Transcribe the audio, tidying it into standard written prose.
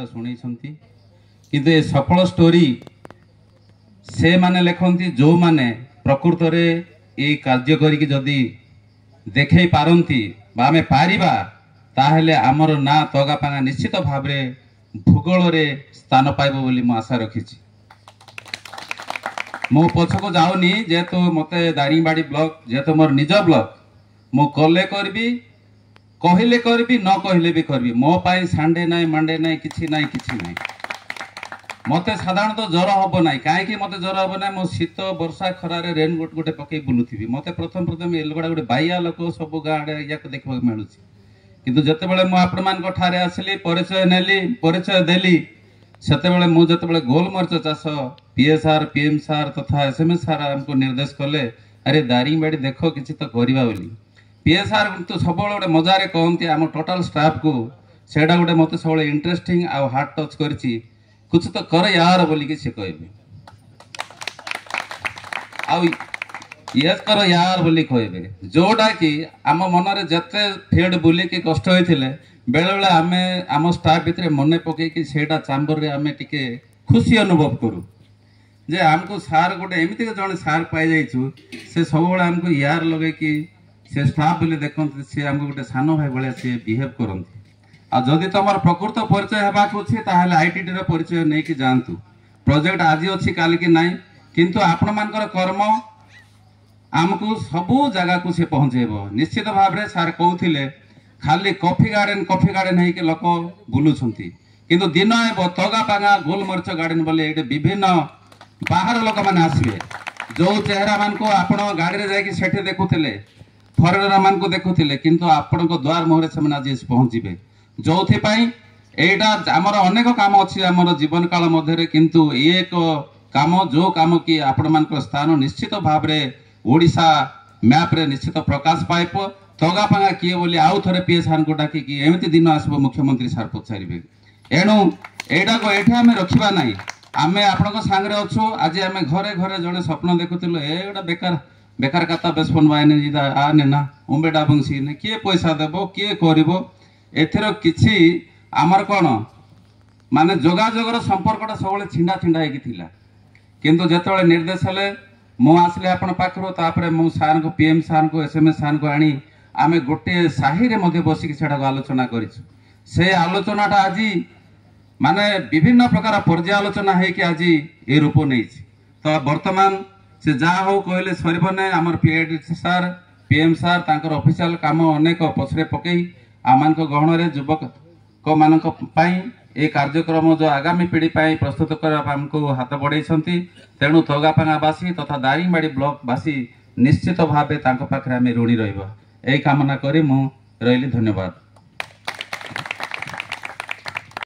गुड़ा शुणी किंतु ये सफल स्टोरी से माने लिखती जो माने प्रकृत में ये कार्य करी जदि देखे पारती आमे पारिबा ताहेले आमर ना तगापांगा निश्चित भाव में भूगोल रे स्थान पाइब बोली मु आशा रखी। मो पछको जाऊनी जेहेतु मते दारिंगबाड़ी ब्लॉक जेहेतु मोर निज ब्लॉक मु कले करबी कहले करबी न कहले भी करबी मो पाई संडे नाई मंडे नाई किछि नाई मते साधारणतः ज्वर हम ना कहीं मते ज्वर हम ना मो शीत वर्षा खरार रेनकोट गोटे पकई बुलुथी मते प्रथम प्रथम एलगड़ा गोटे बाइया लोक सब गाँव या देखा मिलूँ किंतु जितेबाला मु आपण मान ठारे आसली परिचय नेली परिचय देली सेतेबेले मु जितेबाला गोलमरीच चाष पीएसआर पीएम सार तथा एसएमएस सार हमको निर्देश कले अरे दारिंगबाड़ी देख किसी तो करवा बोली पीएसआर तो सब गोटे मजारे कहती आम टोटाल स्टाफ को सेटा गोटे मत सब इंटरेस्टिंग आ हार्ट टच करी कुछ तो कर यार बोलिकी से कहे यस कर यार बोली कहे जोटा कि आम मनरे जिते फील्ड बुलिकी कष्ट होते बेले बेले आम आम स्टाफ भितर मन पकईकि सेटा चांबर रे आमे टिके खुशी अनुभव करूँ जे आमको सार गोटे एमती जड़े सार पाई जाइछु से सब आमको यार लगे कि से स्टाफ बोले देखते सी आमको गोटे सान भाई भाया सी बिहेव करती आदि तुम प्रकृत परिचय होगा आईटीडी परिचय नहीं कि जातु प्रोजेक्ट आज अच्छी काल की नाई किंतु आपण मानकर कर्म आमको सबू जगह को सी पहुँचेब निश्चित भाव में सार कहते खाली कॉफी गार्डन है लोक बुलूंट किंतु दिन आब तगापांगा गोलमरीच गार्डन बोले ये विभिन्न बाहर लोक मैंने आसवे जो चेहरा मान को आपण गाड़ी में जाकि देखुले फरेनर मान को देखुले किंतु आपण द्वार मुहर से आज पहुँचे जो एटा आमर अनेक काम अच्छी आमर जीवन काल मध्य किंतु ये एक काम जो काम कि आपण मान स्थान निश्चित भाव में ओडिशा मैप रे निश्चित प्रकाश पाइप तगापांगा किए बोली आउ थे पीएसआर को डाकिकी एमती दिन आसब मुख्यमंत्री सार पचारे एणु एटा को ये आम रखा ना आम आपण सांगे अच्छु आज आम घरे घरे जड़े स्वप्न देखुलु ए गोटे बेकार बेकार कथा बेसपन बायने आने ना उम्बेडा बंशी ने किए पैसा देव किए कर एथर किछि आमर कौन माने जोगाजोगर संपर्कटा सब छिंडा छिंडा होगी किंतु जिते निर्देश हेले मु आसले आपण पाखर तापर मु सार को पीएम सार को एसएमएस सार को आनी आम गोटे साही रे बसिक से आलोचना करिछु से आलोचनाटा आज माने विभिन्न प्रकार पर्यालोचना होगी आज ये रूप नहीं तो वर्तमान से जहाँ हो कहले सरब ना आमर पीएड सार पीएम सार तांकर ऑफिशियल काम अनेक पछरे पकई आमान गहन रे युवक मान ए कार्यक्रम जो आगामी पीढ़ी प्रस्तुत करने हाथ बढ़े तेणु तगापांगावासी तथा दारिंगबाड़ी ब्लॉकवासी निश्चित भाव पाखे ऋणी रही कामना करी मु रही। धन्यवाद।